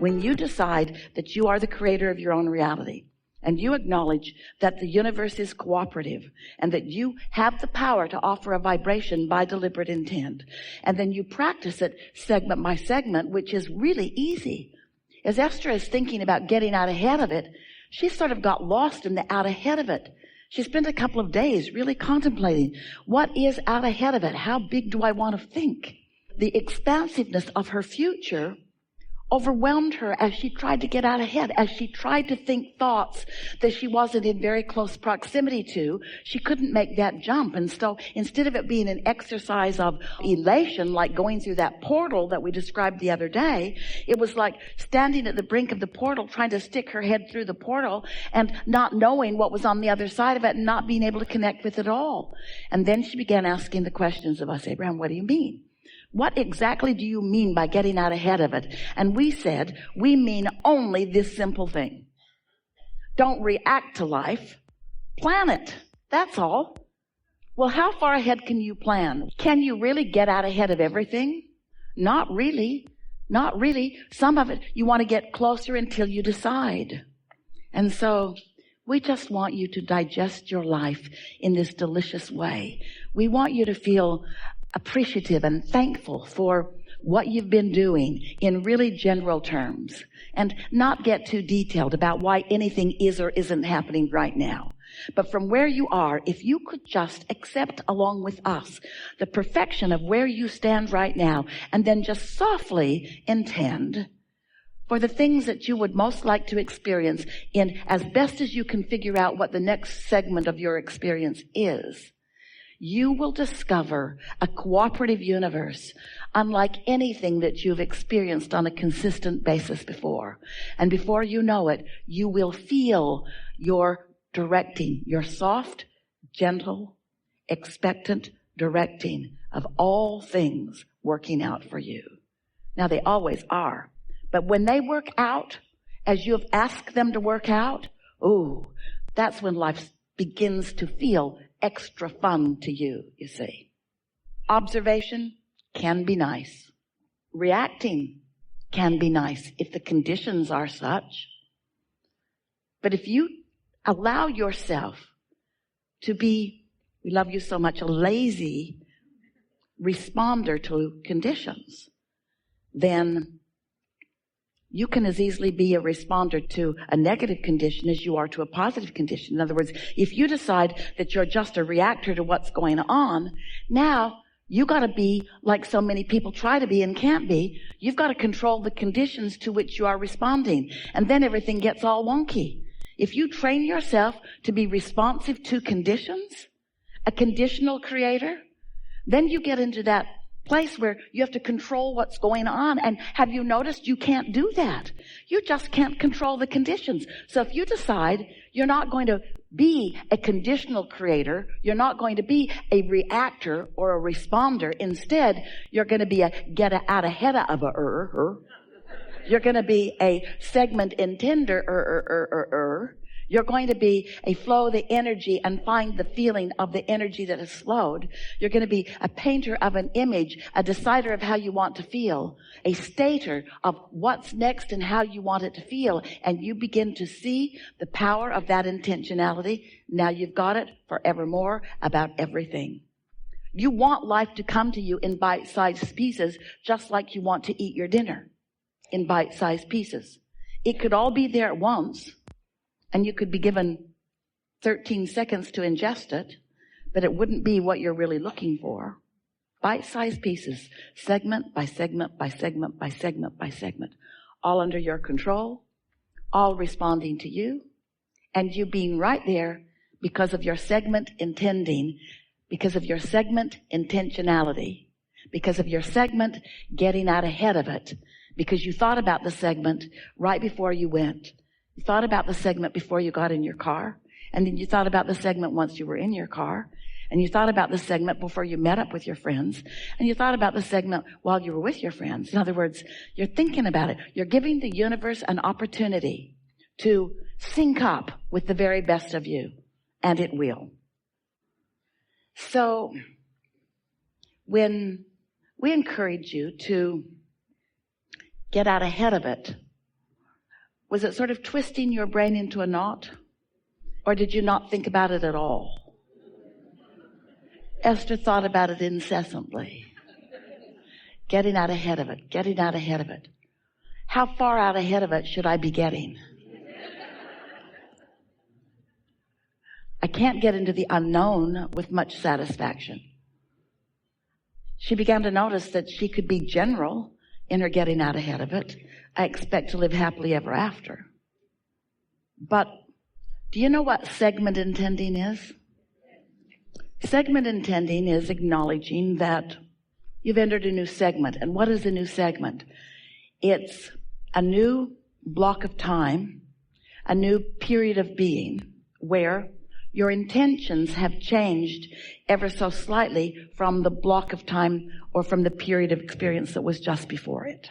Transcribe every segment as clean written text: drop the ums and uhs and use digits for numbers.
When you decide that you are the creator of your own reality, and you acknowledge that the universe is cooperative and that you have the power to offer a vibration by deliberate intent, and then you practice it segment by segment, which is really easy. As Esther is thinking about getting out ahead of it, she sort of got lost in the out ahead of it. She spent a couple of days really contemplating, what is out ahead of it? How big do I want to think? The expansiveness of her future overwhelmed her as she tried to get out ahead, as she tried to think thoughts that she wasn't in very close proximity to. She couldn't make that jump. And so instead of it being an exercise of elation, like going through that portal that we described the other day, it was like standing at the brink of the portal, trying to stick her head through the portal and not knowing what was on the other side of it and not being able to connect with it all. And then she began asking the questions of us, Abraham, what do you mean? What exactly do you mean by getting out ahead of it? And we said, we mean only this simple thing. Don't react to life. Plan it. That's all. Well, how far ahead can you plan? Can you really get out ahead of everything? Not really. Not really. Some of it, you want to get closer until you decide. And so we just want you to digest your life in this delicious way. We want you to feel appreciative and thankful for what you've been doing in really general terms, and not get too detailed about why anything is or isn't happening right now. But from where you are, if you could just accept along with us the perfection of where you stand right now, and then just softly intend for the things that you would most like to experience in as best as you can figure out what the next segment of your experience is, you will discover a cooperative universe unlike anything that you've experienced on a consistent basis before. And before you know it, you will feel your directing, your soft, gentle, expectant directing of all things working out for you. Now, they always are. But when they work out as you have asked them to work out, that's when life begins to feel extra fun to you, you see. Observation can be nice. Reacting can be nice if the conditions are such. But if you allow yourself to be, we love you so much, a lazy responder to conditions, then you can as easily be a responder to a negative condition as you are to a positive condition. In other words, if you decide that you're just a reactor to what's going on, now you got to be like so many people try to be and can't be. You've got to control the conditions to which you are responding. And then everything gets all wonky. If you train yourself to be responsive to conditions, a conditional creator, then you get into that place where you have to control what's going on. And have you noticed you can't do that? You just can't control the conditions. So if you decide you're not going to be a conditional creator, you're not going to be a reactor or a responder. Instead, you're going to be a get out ahead of You're going to be a segment intender. You're going to be a flow of the energy and find the feeling of the energy that has flowed. You're going to be a painter of an image, a decider of how you want to feel, a stater of what's next and how you want it to feel. And you begin to see the power of that intentionality. Now you've got it forevermore about everything. You want life to come to you in bite-sized pieces, just like you want to eat your dinner in bite-sized pieces. It could all be there at once. And you could be given 13 seconds to ingest it, but it wouldn't be what you're really looking for. Bite-sized pieces, segment by segment by segment by segment by segment, all under your control, all responding to you, and you being right there because of your segment intending, because of your segment intentionality, because of your segment getting out ahead of it, because you thought about the segment right before you went. You thought about the segment before you got in your car, and then you thought about the segment once you were in your car, and you thought about the segment before you met up with your friends, and you thought about the segment while you were with your friends. In other words, you're thinking about it. You're giving the universe an opportunity to sync up with the very best of you, and it will. So when we encourage you to get out ahead of it, Was it sort of twisting your brain into a knot? Or did you not think about it at all? Esther thought about it incessantly. Getting out ahead of it, getting out ahead of it. How far out ahead of it should I be getting? I can't get into the unknown with much satisfaction. She began to notice that she could be general in her getting out ahead of it. I expect to live happily ever after. But do you know what segment intending is? Segment intending is acknowledging that you've entered a new segment. And what is a new segment? It's a new block of time, a new period of being where your intentions have changed ever so slightly from the block of time or from the period of experience that was just before it.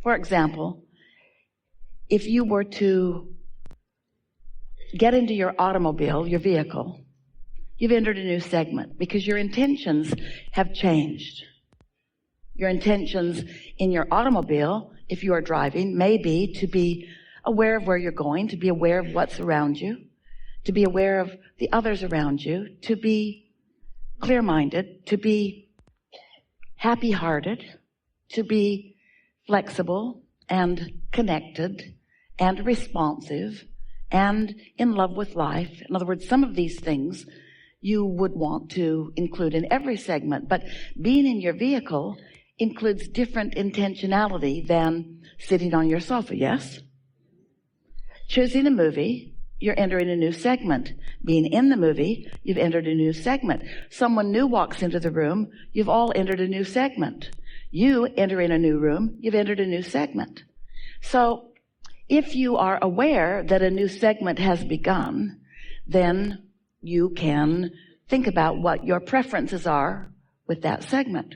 For example, if you were to get into your automobile, your vehicle, you've entered a new segment because your intentions have changed. Your intentions in your automobile, if you are driving, may be to be aware of where you're going, to be aware of what's around you, to be aware of the others around you, to be clear-minded, to be happy-hearted, to be flexible and connected and responsive and in love with life. In other words, some of these things you would want to include in every segment, but being in your vehicle includes different intentionality than sitting on your sofa, yes? Choosing a movie, you're entering a new segment. Being in the movie, you've entered a new segment. Someone new walks into the room, you've all entered a new segment. You enter in a new room, you've entered a new segment. So if you are aware that a new segment has begun, then you can think about what your preferences are with that segment.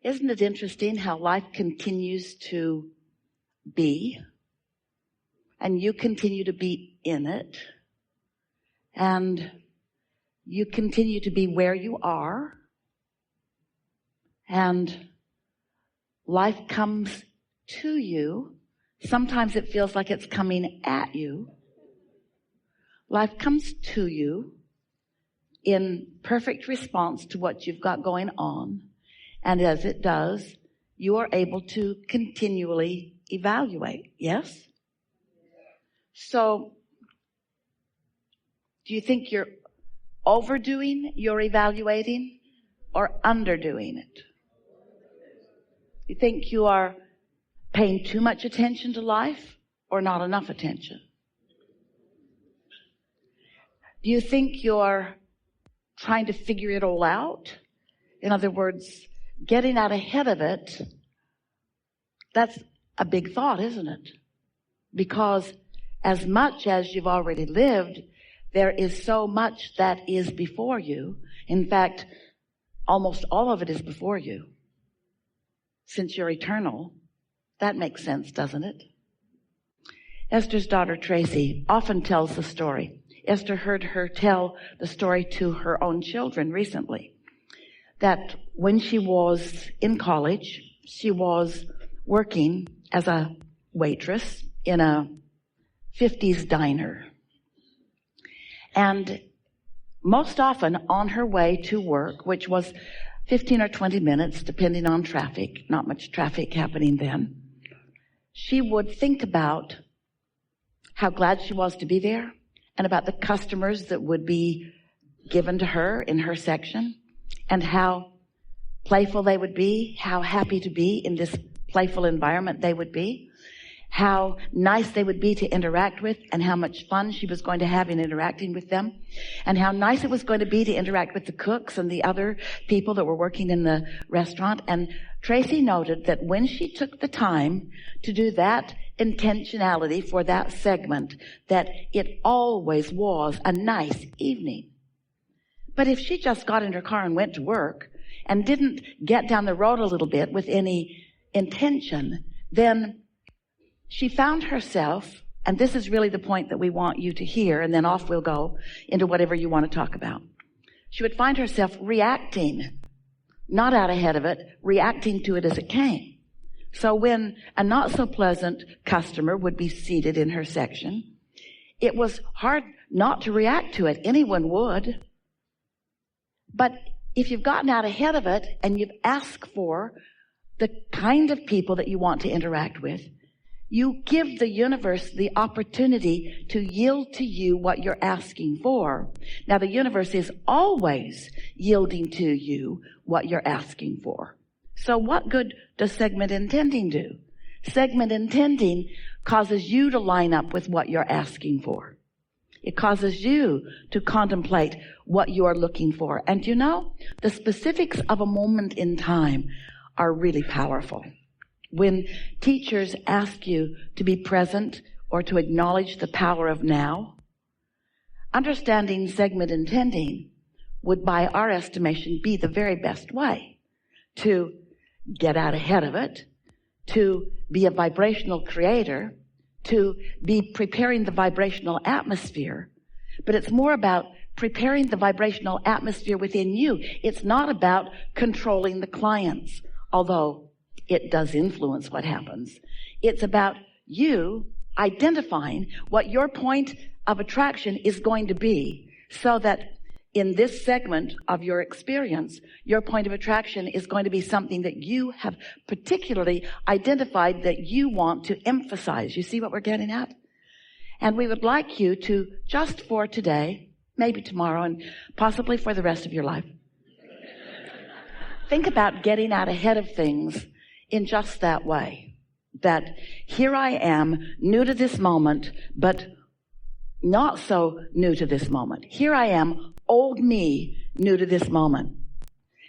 Isn't it interesting how life continues to be? And you continue to be in it. And you continue to be where you are. And life comes to you. Sometimes it feels like it's coming at you. Life comes to you in perfect response to what you've got going on. And as it does, you are able to continually evaluate. Yes? So, do you think you're overdoing your evaluating or underdoing it? You think you are paying too much attention to life or not enough attention? Do you think you're trying to figure it all out? In other words, getting out ahead of it, that's a big thought, isn't it? Because as much as you've already lived, there is so much that is before you. In fact, almost all of it is before you. Since you're eternal, that makes sense, doesn't it? Esther's daughter, Tracy, often tells the story. Esther heard her tell the story to her own children recently, that when she was in college, she was working as a waitress in a 50s diner. And most often on her way to work, which was 15 or 20 minutes, depending on traffic, not much traffic happening then, she would think about how glad she was to be there and about the customers that would be given to her in her section and how playful they would be, how happy to be in this playful environment they would be, how nice they would be to interact with, and how much fun she was going to have in interacting with them, and how nice it was going to be to interact with the cooks and the other people that were working in the restaurant. And Tracy noted that when she took the time to do that intentionality for that segment, that it always was a nice evening. But if she just got in her car and went to work and didn't get down the road a little bit with any intention, then she found herself, and this is really the point that we want you to hear, and then off we'll go into whatever you want to talk about. She would find herself reacting, not out ahead of it, reacting to it as it came. So when a not so pleasant customer would be seated in her section, it was hard not to react to it. Anyone would. But if you've gotten out ahead of it and you've asked for the kind of people that you want to interact with, you give the universe the opportunity to yield to you what you're asking for. Now, the universe is always yielding to you what you're asking for. So what good does segment intending do? Segment intending causes you to line up with what you're asking for. It causes you to contemplate what you are looking for. And you know, the specifics of a moment in time are really powerful. When teachers ask you to be present or to acknowledge the power of now, understanding segment intending would, by our estimation, be the very best way to get out ahead of it, to be a vibrational creator, to be preparing the vibrational atmosphere. But it's more about preparing the vibrational atmosphere within you. It's not about controlling the clients, although it does influence what happens. It's about you identifying what your point of attraction is going to be, so that in this segment of your experience, your point of attraction is going to be something that you have particularly identified that you want to emphasize. You see what we're getting at? And we would like you to, just for today, maybe tomorrow, and possibly for the rest of your life, think about getting out ahead of things in just that way. That here I am, new to this moment, but not so new to this moment. Here I am, old me, new to this moment.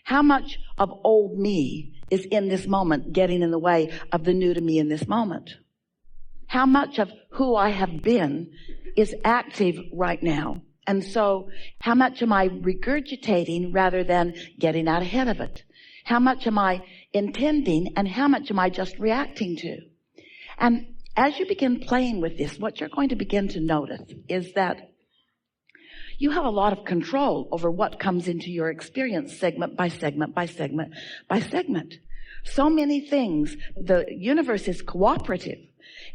How much of old me is in this moment getting in the way of the new to me in this moment? How much of who I have been is active right now? And so how much am I regurgitating rather than getting out ahead of it? How much am I intending and how much am I just reacting to? And as you begin playing with this, what you're going to begin to notice is that you have a lot of control over what comes into your experience, segment by segment by segment by segment. So many things. The universe is cooperative,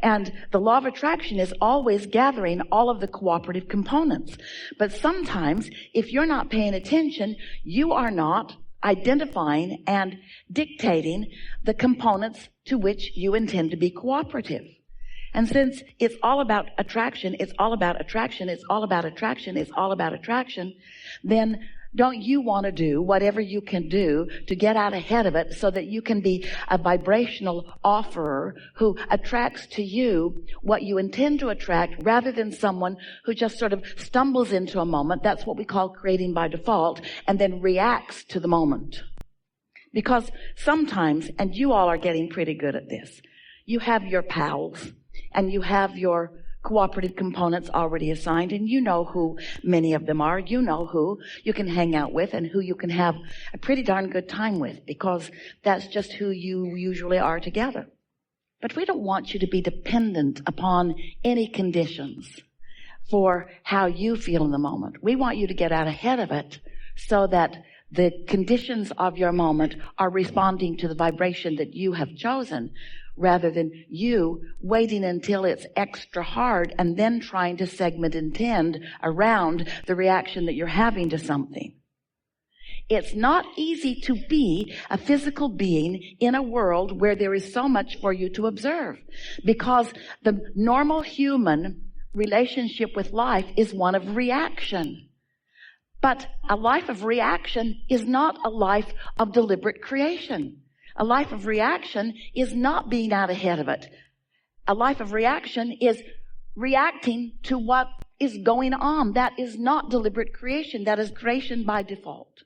and the law of attraction is always gathering all of the cooperative components. But sometimes, if you're not paying attention, you are not identifying and dictating the components to which you intend to be cooperative. And since it's all about attraction, it's all about attraction, it's all about attraction, it's all about attraction, then don't you want to do whatever you can do to get out ahead of it so that you can be a vibrational offerer who attracts to you what you intend to attract, rather than someone who just sort of stumbles into a moment. That's what we call creating by default, and then reacts to the moment. Because sometimes, and you all are getting pretty good at this, you have your pals, and you have your cooperative components already assigned, and you know who many of them are. You know who you can hang out with and who you can have a pretty darn good time with, because that's just who you usually are together. But we don't want you to be dependent upon any conditions for how you feel in the moment. We want you to get out ahead of it so that the conditions of your moment are responding to the vibration that you have chosen, rather than you waiting until it's extra hard and then trying to segment intend around the reaction that you're having to something. It's not easy to be a physical being in a world where there is so much for you to observe, because the normal human relationship with life is one of reaction. But a life of reaction is not a life of deliberate creation. A life of reaction is not being out ahead of it. A life of reaction is reacting to what is going on. That is not deliberate creation. That is creation by default.